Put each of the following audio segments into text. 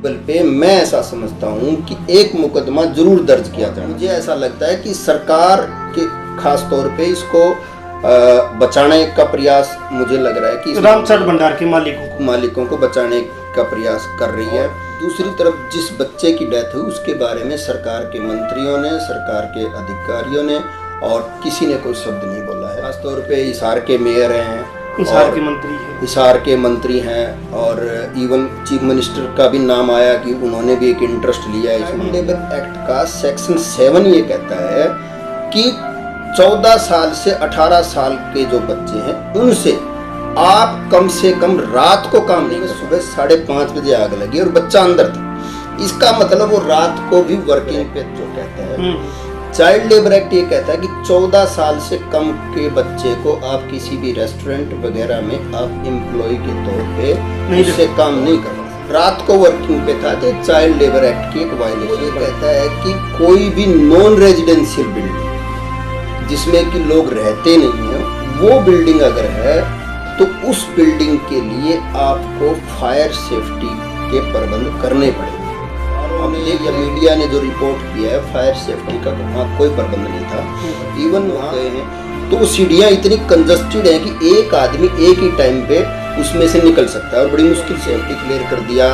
बल पे मैं ऐसा समझता हूँ कि एक मुकदमा जरूर दर्ज किया जाए। मुझे ऐसा लगता है कि सरकार के खास तौर पे इसको बचाने का प्रयास मुझे लग रहा है कि रामचाट भंडार के मालिकों को बचाने का प्रयास कर रही है। दूसरी तरफ जिस बच्चे की डेथ हुई उसके बारे में सरकार के मंत्रियों ने, सरकार के अधिकारियों ने और किसी ने कोई शब्द नहीं बोला है। खासतौर पे हिसार के मेयर हैं, हिसार के मंत्री हैं और इवन चीफ मिनिस्टर का भी नाम आया कि उन्होंने भी एक इंटरेस्ट लिया है इसमें। लेबर एक्ट का सेक्शन 7 ये कहता है कि 14 साल से 18 साल के जो बच्चे हैं उनसे आप कम से कम रात को काम नहीं। सुबह 5:30 बजे आग लगी और बच्चा अंदर था, इसका मतलब वो रात को भी वर्किंग पे जो कहते हैं। चाइल्ड लेबर एक्ट ये कहता है कि 14 साल से कम के बच्चे को आप किसी भी रेस्टोरेंट वगैरह में आप एम्प्लॉय के तौर पे उससे काम नहीं करवा। रात को वर्किंग पे था तो चाइल्ड लेबर एक्ट की एक वायलेशन कहता है कि कोई भी नॉन रेजिडेंशियल बिल्डिंग जिसमें कि लोग रहते नहीं है, वो बिल्डिंग अगर है तो उस बिल्डिंग के लिए आपको फायर सेफ्टी के प्रबंध करने पड़ेंगे। हमने या मीडिया ने जो रिपोर्ट किया है फायर सेफ्टी का वहाँ कोई प्रबंध नहीं था। इवन वहाँ गए हैं तो सीढ़ियाँ इतनी कंजस्टेड है कि एक आदमी एक ही टाइम पे उसमें से निकल सकता है और बड़ी मुश्किल से क्लियर कर दिया।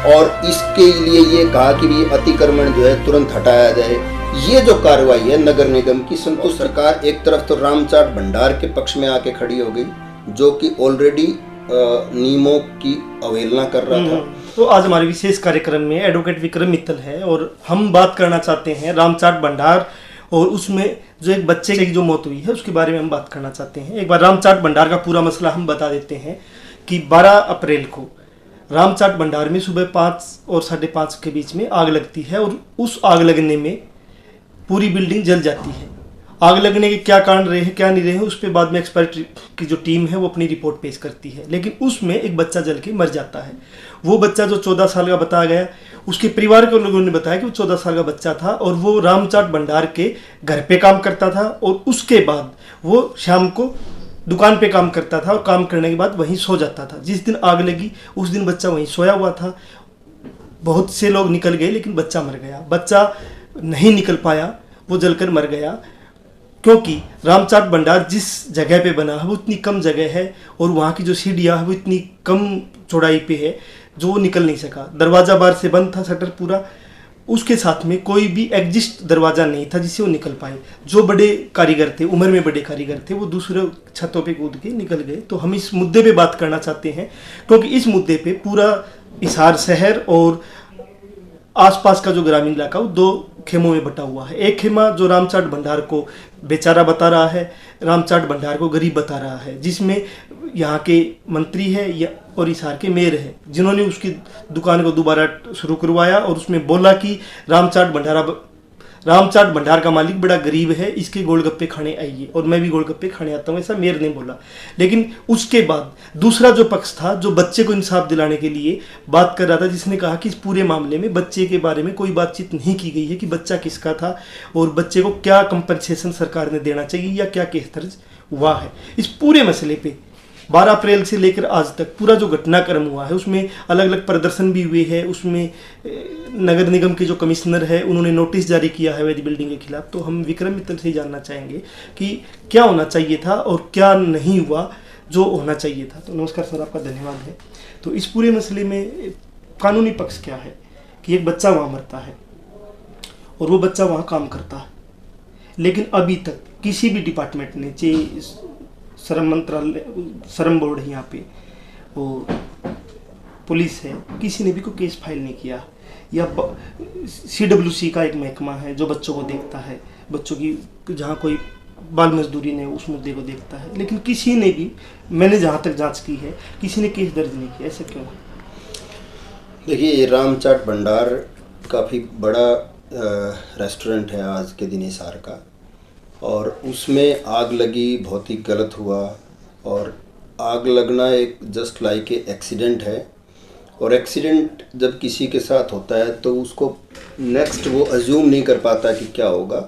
और इसके लिए ये कहा कि भी अतिक्रमण जो है तुरंत हटाया जाए। ये जो कार्रवाई है नगर निगम की, संतुष्ट सरकार एक तरफ तो रामचाट भंडार के पक्ष में आके खड़ी हो गई जो कि ऑलरेडी नियमों की अवहेलना कर रहा था। तो आज हमारे विशेष कार्यक्रम में एडवोकेट विक्रम मित्तल है और हम बात करना चाहते हैं रामचाट भंडार और उसमें जो एक बच्चे की जो मौत हुई है उसके बारे में हम बात करना चाहते हैं। एक बार रामचाट भंडार का पूरा मसला हम बता देते हैं कि 12 अप्रैल को रामचाट भंडार में सुबह 5 और 5:30 के बीच में आग लगती है और उस आग लगने में पूरी बिल्डिंग जल जाती है। आग लगने के क्या कारण रहे हैं क्या नहीं रहे हैं उस पर बाद में एक्सपर्ट की जो टीम है वो अपनी रिपोर्ट पेश करती है। लेकिन उसमें एक बच्चा जल के मर जाता है। वो बच्चा जो 14 साल का बताया गया, उसके परिवार के लोगों ने बताया कि वो 14 साल का बच्चा था और वो रामचाट भंडार के घर पे काम करता था और उसके बाद वो शाम को दुकान पे काम करता था और काम करने के बाद वहीं सो जाता था। जिस दिन आग लगी उस दिन बच्चा वहीं सोया हुआ था। बहुत से लोग निकल गए लेकिन बच्चा मर गया। बच्चा नहीं निकल पाया, वो जलकर मर गया क्योंकि रामचाट भंडार जिस जगह पे बना है वो इतनी कम जगह है और वहाँ की जो सीढ़ियाँ है वो इतनी कम चौड़ाई पे है जो वो निकल नहीं सका। दरवाज़ा बाहर से बंद था, शटर पूरा, उसके साथ में कोई भी एग्जिस्ट दरवाज़ा नहीं था जिससे वो निकल पाए। जो बड़े कारीगर थे, उम्र में बड़े कारीगर थे, वो दूसरे छतों पे कूद के निकल गए। तो हम इस मुद्दे पे बात करना चाहते हैं क्योंकि इस मुद्दे पे पूरा हिसार शहर और आसपास का जो ग्रामीण इलाका वो 2 खेमों में बटा हुआ है। एक खेमा जो रामचाट भंडार को बेचारा बता रहा है, रामचाट भंडार को गरीब बता रहा है, जिसमें यहाँ के मंत्री है और हिसार के मेयर है जिन्होंने उसकी दुकान को दोबारा शुरू करवाया और उसमें बोला कि रामचाट भंडार का मालिक बड़ा गरीब है, इसके गोलगप्पे खाने आइए और मैं भी गोलगप्पे खाने आता हूँ, ऐसा मेयर ने बोला। लेकिन उसके बाद दूसरा जो पक्ष था जो बच्चे को इंसाफ दिलाने के लिए बात कर रहा था, जिसने कहा कि इस पूरे मामले में बच्चे के बारे में कोई बातचीत नहीं की गई है कि बच्चा किसका था और बच्चे को क्या कंपनसेशन सरकार ने देना चाहिए या क्या केस दर्ज हुआ है। इस पूरे मसले पे 12 अप्रैल से लेकर आज तक पूरा जो घटनाक्रम हुआ है उसमें अलग अलग प्रदर्शन भी हुए हैं। उसमें नगर निगम के जो कमिश्नर है उन्होंने नोटिस जारी किया है अवैध बिल्डिंग के खिलाफ। तो हम विक्रम मित्तल से जानना चाहेंगे कि क्या होना चाहिए था और क्या नहीं हुआ जो होना चाहिए था। तो नमस्कार सर, आपका धन्यवाद है। तो इस पूरे मसले में कानूनी पक्ष क्या है कि एक बच्चा वहाँ मरता है और वो बच्चा वहाँ काम करता है, लेकिन अभी तक किसी भी डिपार्टमेंट ने, चाहे श्रम मंत्रालय, श्रम बोर्ड है यहाँ पे और पुलिस है, किसी ने भी कोई केस फाइल नहीं किया। या CWC का एक महकमा है जो बच्चों को देखता है, बच्चों की जहाँ कोई बाल मजदूरी ने उस मुद्दे को देखता है, लेकिन किसी ने भी, मैंने जहाँ तक जांच की है, किसी ने केस दर्ज नहीं किया। ऐसा क्यों? देखिए, रामचाट भंडार काफ़ी बड़ा रेस्टोरेंट है आज के दिन हिसार का और उसमें आग लगी, बहुत ही गलत हुआ। और आग लगना एक जस्ट लाइक एक्सीडेंट है और एक्सीडेंट जब किसी के साथ होता है तो उसको नेक्स्ट वो अज्यूम नहीं कर पाता कि क्या होगा।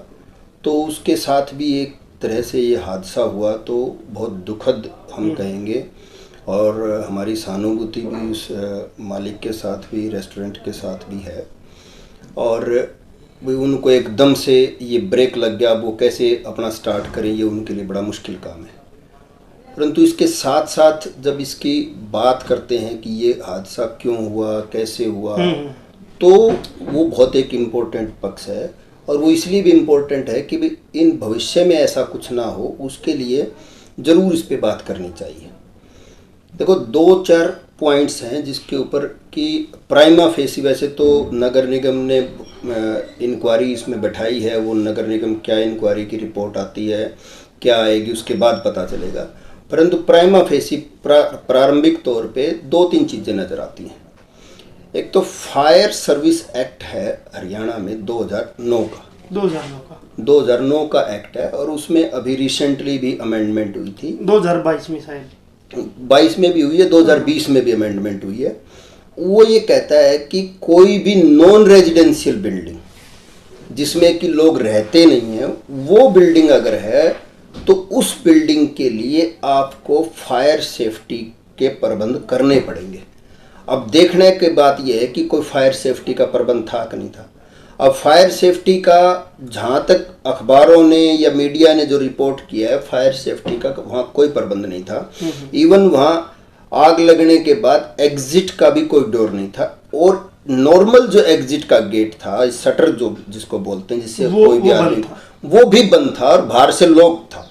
तो उसके साथ भी एक तरह से ये हादसा हुआ तो बहुत दुखद हम कहेंगे और हमारी सहानुभूति भी उस मालिक के साथ भी, रेस्टोरेंट के साथ भी है। और वो उनको एकदम से ये ब्रेक लग गया, वो कैसे अपना स्टार्ट करें, ये उनके लिए बड़ा मुश्किल काम है। परंतु इसके साथ साथ जब इसकी बात करते हैं कि ये हादसा क्यों हुआ, कैसे हुआ, तो वो बहुत एक इम्पोर्टेंट पक्ष है। और वो इसलिए भी इम्पोर्टेंट है कि भी इन भविष्य में ऐसा कुछ ना हो, उसके लिए ज़रूर इस पे बात करनी चाहिए। देखो 2-4 पॉइंट्स हैं जिसके ऊपर कि प्राइमा फेसी, वैसे तो नगर निगम ने इंक्वायरी इसमें बैठाई है, वो नगर निगम क्या इंक्वायरी की रिपोर्ट आती है, क्या आएगी, उसके बाद पता चलेगा। परंतु प्राइमा फेसी प्रारंभिक तौर पे 2-3 चीज़ें नज़र आती हैं। एक तो फायर सर्विस एक्ट है हरियाणा में 2009 का एक्ट है, और उसमें अभी रिसेंटली भी अमेंडमेंट हुई थी, 2022 में शायद 22 में भी हुई है, 2020 में भी अमेंडमेंट हुई है। वो ये कहता है कि कोई भी नॉन रेजिडेंशियल बिल्डिंग जिसमें कि लोग रहते नहीं हैं, वो बिल्डिंग अगर है तो उस बिल्डिंग के लिए आपको फायर सेफ्टी के प्रबंध करने पड़ेंगे। अब देखने के बात यह है कि कोई फायर सेफ्टी का प्रबंध था कि नहीं था। अब फायर सेफ्टी का जहाँ तक अखबारों ने या मीडिया ने जो रिपोर्ट किया है, फायर सेफ्टी का वहाँ कोई प्रबंध नहीं था। इवन वहाँ आग लगने के बाद एग्जिट का भी कोई डोर नहीं था, और नॉर्मल जो एग्जिट का गेट था, शटर जो जिसको बोलते हैं, जिससे कोई भी आदमी, वो भी बंद था और बाहर से लॉक था।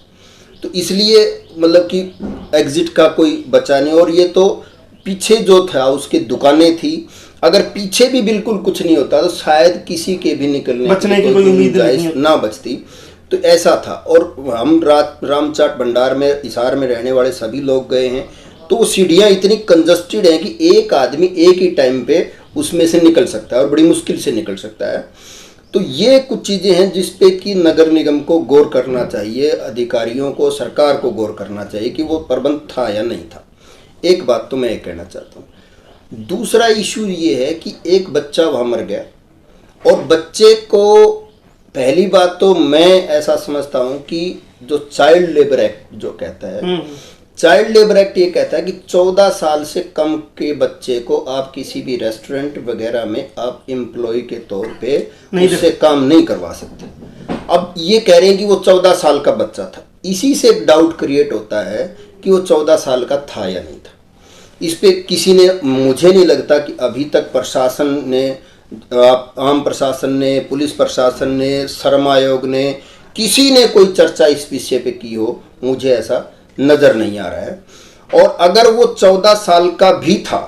तो इसलिए मतलब कि एग्जिट का कोई बचा नहीं। और ये तो पीछे जो था उसकी दुकानें थी, अगर पीछे भी बिल्कुल कुछ नहीं होता तो शायद किसी के भी निकलने बचने की कोई उम्मीद ना बचती। तो ऐसा था। और हम रामचाट भंडार में, हिसार में रहने वाले सभी लोग गए हैं, तो सीढ़ियाँ इतनी कंजस्टेड हैं कि एक आदमी एक ही टाइम पे उसमें से निकल सकता है और बड़ी मुश्किल से निकल सकता है। तो ये कुछ चीज़ें हैं जिस पे कि नगर निगम को गौर करना चाहिए, अधिकारियों को, सरकार को गौर करना चाहिए कि वो प्रबंध था या नहीं था। एक बात तो मैं ये कहना चाहता हूँ। दूसरा इशू ये है कि एक बच्चा वहाँ मर गया, और बच्चे को, पहली बात तो मैं ऐसा समझता हूँ कि जो चाइल्ड लेबर एक्ट जो कहता है, चाइल्ड लेबर एक्ट ये कहता है कि 14 साल से कम के बच्चे को आप किसी भी रेस्टोरेंट वगैरह में आप एम्प्लॉय के तौर पे उससे काम नहीं करवा सकते। अब ये कह रहे हैं कि वो 14 साल का बच्चा था, इसी से डाउट क्रिएट होता है कि वो 14 साल का था या नहीं था। इस पे किसी ने, मुझे नहीं लगता कि अभी तक प्रशासन ने, आम प्रशासन ने, पुलिस प्रशासन ने, श्रम आयोग ने, किसी ने कोई चर्चा इस विषय पे की हो, मुझे ऐसा नज़र नहीं आ रहा है। और अगर वो 14 साल का भी था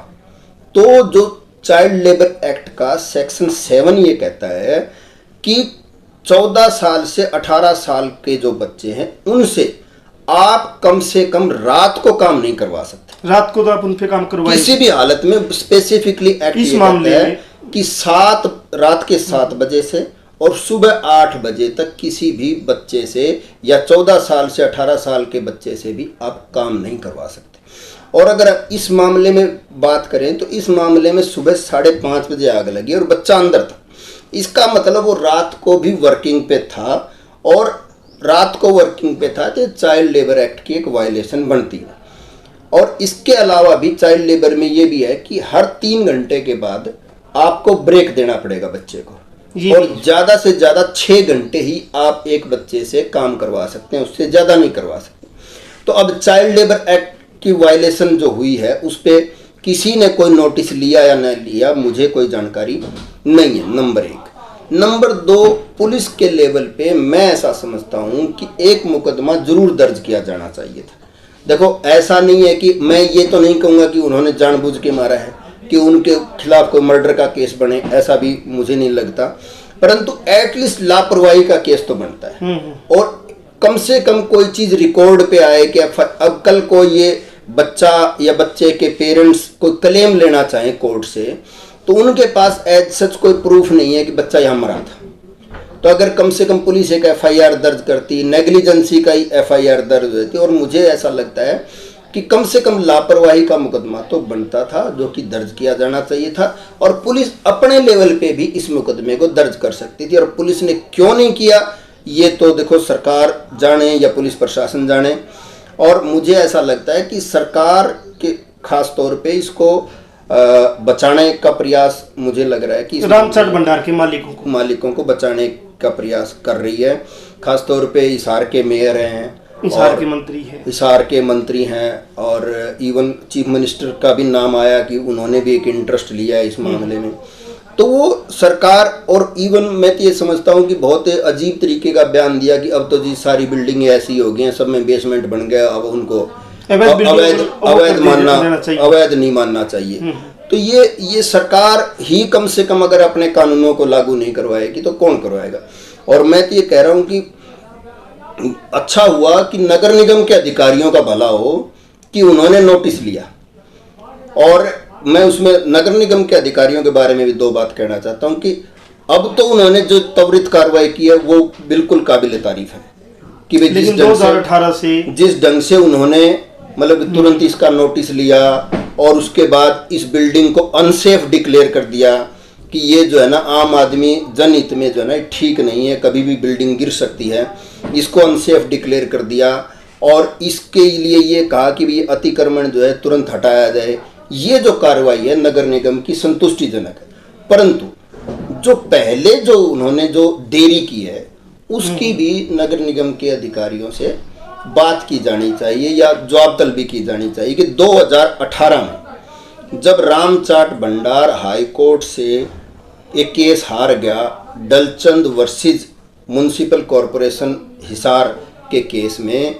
तो जो चाइल्ड लेबर एक्ट का सेक्शन 7 ये कहता है कि 14 साल से 18 साल के जो बच्चे हैं उनसे आप कम से कम रात को काम नहीं करवा सकते। रात को तो आप उन पे काम करवाइए किसी भी हालत में। स्पेसिफिकली एक्ट इस मामले में कि रात के 7 बजे से और सुबह 8 बजे तक किसी भी बच्चे से, या 14 साल से 18 साल के बच्चे से भी आप काम नहीं करवा सकते। और अगर इस मामले में बात करें तो इस मामले में सुबह 5:30 बजे आग लगी और बच्चा अंदर था। इसका मतलब वो रात को भी वर्किंग पे था, और रात को वर्किंग पे था तो चाइल्ड लेबर एक्ट की एक वायलेशन बनती है। और इसके अलावा भी चाइल्ड लेबर में ये भी है कि हर 3 घंटे के बाद आपको ब्रेक देना पड़ेगा बच्चे को, और ज़्यादा से ज़्यादा 6 घंटे ही आप एक बच्चे से काम करवा सकते हैं, उससे ज़्यादा नहीं करवा सकते। तो अब चाइल्ड लेबर एक्ट की वायलेशन जो हुई है उस पर किसी ने कोई नोटिस लिया या नहीं लिया, मुझे कोई जानकारी नहीं है, नंबर 1। नंबर 2, पुलिस के लेवल पे मैं ऐसा समझता हूँ कि एक मुकदमा जरूर दर्ज किया जाना चाहिए था। देखो ऐसा नहीं है कि, मैं ये तो नहीं कहूँगा कि उन्होंने जानबूझ के मारा है, कि उनके खिलाफ कोई मर्डर का केस बने, ऐसा भी मुझे नहीं लगता, परंतु एटलीस्ट लापरवाही का केस तो बनता है। और कम से कम कोई चीज़ रिकॉर्ड पे आए कि अब कल को ये बच्चा या बच्चे के पेरेंट्स कोई क्लेम लेना चाहें कोर्ट से, तो उनके पास एज सच कोई प्रूफ नहीं है कि बच्चा यहाँ मरा था। तो अगर कम से कम पुलिस एक FIR दर्ज करती, नेग्लिजेंसी का ही FIR दर्ज होती, और मुझे ऐसा लगता है कि कम से कम लापरवाही का मुकदमा तो बनता था, जो कि दर्ज किया जाना चाहिए था। और पुलिस अपने लेवल पे भी इस मुकदमे को दर्ज कर सकती थी, और पुलिस ने क्यों नहीं किया ये तो देखो सरकार जाने या पुलिस प्रशासन जाने। और मुझे ऐसा लगता है कि सरकार के खास तौर पे इसको बचाने का प्रयास मुझे लग रहा है कि रामचाट भंडार के मालिकों को बचाने का प्रयास कर रही है। खास तौर पे हिसार के मेयर हैं, हिसार के मंत्री हैं और इवन चीफ मिनिस्टर का भी नाम आया कि उन्होंने भी एक इंटरेस्ट लिया है इस मामले में। तो वो सरकार, और इवन मैं तो ये समझता हूँ कि बहुत अजीब तरीके का बयान दिया कि अब तो जी सारी बिल्डिंगें ऐसी हो गई हैं, सब में बेसमेंट बन गया, अब उनको अवैध नहीं मानना चाहिए। तो ये सरकार ही कम से कम अगर अपने कानूनों को लागू नहीं करवाएगी तो कौन करवाएगा। और मैं तो ये कह रहा हूँ कि अच्छा हुआ कि नगर निगम के अधिकारियों का भला हो कि उन्होंने नोटिस लिया। और मैं उसमें नगर निगम के अधिकारियों के बारे में भी दो बात कहना चाहता हूँ कि अब तो उन्होंने जो त्वरित कार्रवाई की है वो बिल्कुल काबिल तारीफ है कि वे जिस ढंग से उन्होंने मतलब तुरंत इसका नोटिस लिया और उसके बाद इस बिल्डिंग को अनसेफ डिक्लेयर कर दिया कि ये जो है ना आम आदमी जनहित में जो है ना ठीक नहीं है, कभी भी बिल्डिंग गिर सकती है, इसको अनसेफ डिक्लेयर कर दिया। और इसके लिए ये कहा कि ये अतिक्रमण जो है तुरंत हटाया जाए। ये जो कार्रवाई है नगर निगम की संतुष्टिजनक है, परंतु जो पहले जो उन्होंने जो देरी की है उसकी भी नगर निगम के अधिकारियों से बात की जानी चाहिए या जवाब तलबी की जानी चाहिए कि 2018 में जब रामचाट भंडार हाई कोर्ट से एक केस हार गया डलचंद वर्सेस म्युनिसिपल कॉरपोरेशन हिसार के केस में,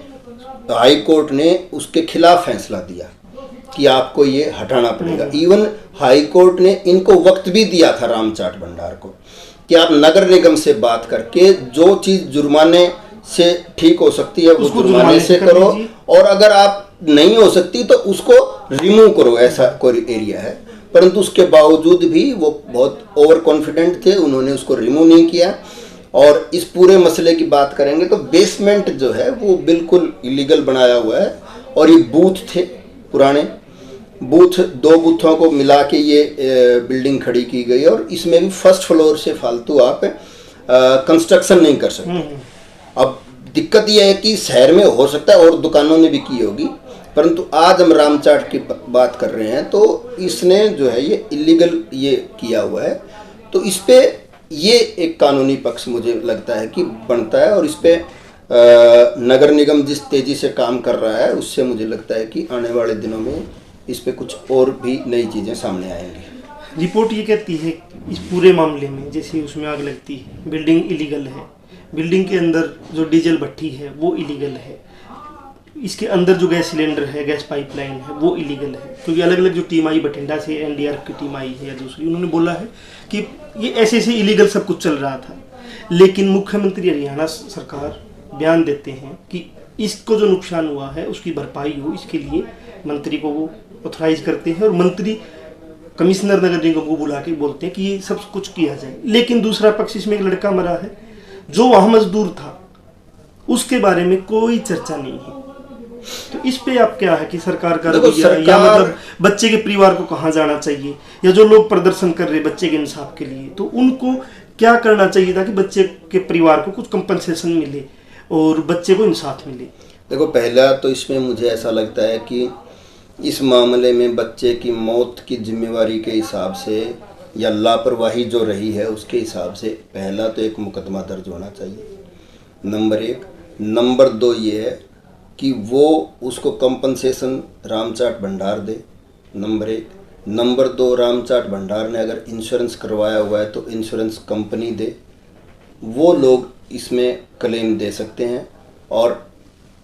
हाई कोर्ट ने उसके खिलाफ फैसला दिया कि आपको ये हटाना पड़ेगा। इवन हाई कोर्ट ने इनको वक्त भी दिया था रामचाट भंडार को कि आप नगर निगम से बात करके जो चीज़ जुर्माने से ठीक हो सकती है वो जुर्माने से करो, और अगर आप नहीं हो सकती तो उसको रिमूव करो, ऐसा कोई एरिया है। परंतु उसके बावजूद भी वो बहुत ओवर कॉन्फिडेंट थे, उन्होंने उसको रिमूव नहीं किया। और इस पूरे मसले की बात करेंगे तो बेसमेंट जो है वो बिल्कुल इलीगल बनाया हुआ है और ये बूथ थे पुराने बूथ, 2 बूथों को मिला के ये बिल्डिंग खड़ी की गई और इसमें भी फर्स्ट फ्लोर से फालतू आप कंस्ट्रक्शन नहीं कर सकते। अब दिक्कत यह है कि शहर में हो सकता है और दुकानों ने भी की होगी, परंतु आज हम रामचाट की बात कर रहे हैं तो इसने जो है ये इलीगल ये किया हुआ है। तो इस पे ये एक कानूनी पक्ष मुझे लगता है कि बनता है और इस पे नगर निगम जिस तेज़ी से काम कर रहा है उससे मुझे लगता है कि आने वाले दिनों में इस पे कुछ और भी नई चीज़ें सामने आएंगी। रिपोर्ट ये कहती है इस पूरे मामले में जैसे उसमें आग लगती है, बिल्डिंग इलीगल है, बिल्डिंग के अंदर जो डीजल भट्टी है वो इलीगल है, इसके अंदर जो गैस सिलेंडर है, गैस पाइपलाइन है वो इलीगल है, क्योंकि अलग अलग जो टीम आई बठिंडा से एनडीआरएफ की टीम आई है या दूसरी, उन्होंने बोला है कि ये ऐसे ऐसे इलीगल सब कुछ चल रहा था। लेकिन मुख्यमंत्री हरियाणा सरकार बयान देते हैं कि इसको जो नुकसान हुआ है उसकी भरपाई हो, इसके लिए मंत्री को वो ऑथराइज करते हैं और मंत्री कमिश्नर नगर निगम को बुला के बोलते हैं कि ये सब कुछ किया जाए। लेकिन दूसरा पक्ष, इसमें एक लड़का मरा है जो वहाँ मजदूर था, उसके बारे में कोई चर्चा नहीं है। तो इस पे आप क्या है कि सरकार का रवैया या मतलब बच्चे के परिवार को कहाँ जाना चाहिए, या जो लोग प्रदर्शन कर रहे हैं बच्चे के इंसाफ के लिए, तो उनको क्या करना चाहिए ताकि बच्चे के परिवार को कुछ कंपनसेशन मिले और बच्चे को इंसाफ मिले? देखो, पहला तो इसमें मुझे ऐसा लगता है कि इस मामले में बच्चे की मौत की जिम्मेवारी के हिसाब से या लापरवाही जो रही है उसके हिसाब से पहला तो एक मुकदमा दर्ज होना चाहिए, नंबर 1। नंबर 2 ये है कि वो उसको कंपनसेशन रामचाट भंडार दे, नंबर 1। नंबर 2, रामचाट भंडार ने अगर इंश्योरेंस करवाया हुआ है तो इंश्योरेंस कंपनी दे, वो लोग इसमें क्लेम दे सकते हैं और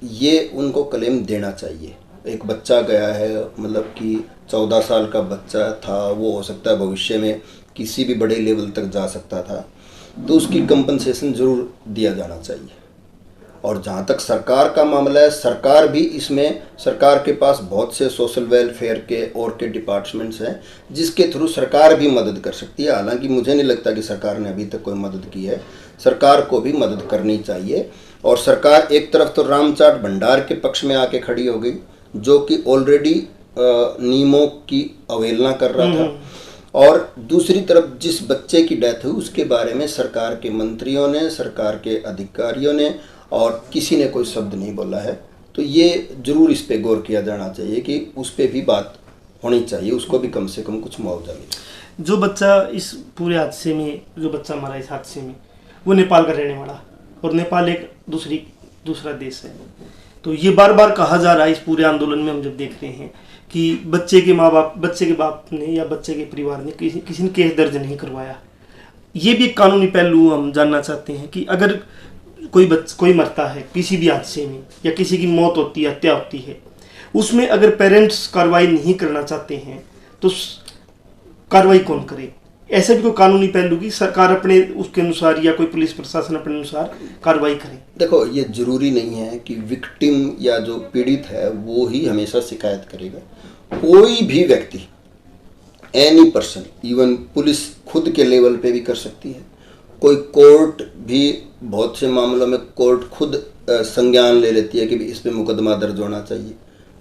ये उनको क्लेम देना चाहिए। एक बच्चा गया है, मतलब कि 14 साल का बच्चा था, वो हो सकता है भविष्य में किसी भी बड़े लेवल तक जा सकता था, तो उसकी कंपनसेशन ज़रूर दिया जाना चाहिए। और जहाँ तक सरकार का मामला है, सरकार भी इसमें, सरकार के पास बहुत से सोशल वेलफेयर के और के डिपार्टमेंट्स हैं जिसके थ्रू सरकार भी मदद कर सकती है। हालांकि मुझे नहीं लगता कि सरकार ने अभी तक कोई मदद की है, सरकार को भी मदद करनी चाहिए। और सरकार एक तरफ तो रामचाट भंडार के पक्ष में आके खड़ी हो गई जो कि ऑलरेडी नियमों की अवहेलना कर रहा था, और दूसरी तरफ जिस बच्चे की डेथ हुई उसके बारे में सरकार के मंत्रियों ने, सरकार के अधिकारियों ने और किसी ने कोई शब्द नहीं बोला है। तो ये ज़रूर इस पे गौर किया जाना चाहिए कि उस पे भी बात होनी चाहिए, उसको भी कम से कम कुछ मुआवजा मिले। जो बच्चा इस पूरे हादसे में, जो बच्चा मरा इस हादसे में, वो नेपाल का रहने वाला, और नेपाल एक दूसरा देश है। तो ये बार बार कहा जा रहा है इस पूरे आंदोलन में, हम जब देख रहे हैं कि बच्चे के बाप ने या बच्चे के परिवार ने किसी ने केस दर्ज नहीं करवाया। ये भी एक कानूनी पहलू हम जानना चाहते हैं कि अगर कोई मरता है किसी भी हादसे में, या किसी की मौत होती है, हत्या होती है, उसमें अगर पेरेंट्स कार्रवाई नहीं करना चाहते हैं तो कार्रवाई कौन करे? ऐसे भी कोई कानूनी पहलू की सरकार अपने उसके अनुसार या कोई पुलिस प्रशासन अपने अनुसार कार्रवाई करे? देखो, ये जरूरी नहीं है कि विक्टिम या जो पीड़ित है वो ही हमेशा शिकायत करेगा। कोई भी व्यक्ति, एनी पर्सन, इवन पुलिस खुद के लेवल पे भी कर सकती है। कोई कोर्ट भी, बहुत से मामलों में कोर्ट खुद संज्ञान ले लेती है कि इस पे मुकदमा दर्ज होना चाहिए,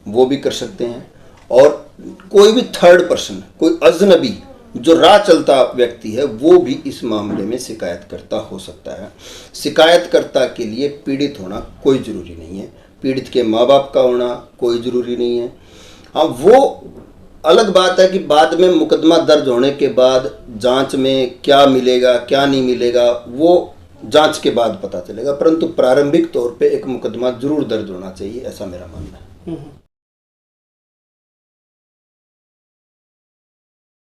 वो भी कर सकते हैं। और कोई भी थर्ड पर्सन, कोई अजनबी जो राह चलता व्यक्ति है, वो भी इस मामले में शिकायतकर्ता हो सकता है। शिकायतकर्ता के लिए पीड़ित होना कोई ज़रूरी नहीं है, पीड़ित के माँ बाप का होना कोई ज़रूरी नहीं है। हाँ, वो अलग बात है कि बाद में मुकदमा दर्ज होने के बाद जांच में क्या मिलेगा क्या नहीं मिलेगा, वो जांच के बाद पता चलेगा, परंतु प्रारंभिक तौर पे एक मुकदमा जरूर दर्ज होना चाहिए, ऐसा मेरा मानना है।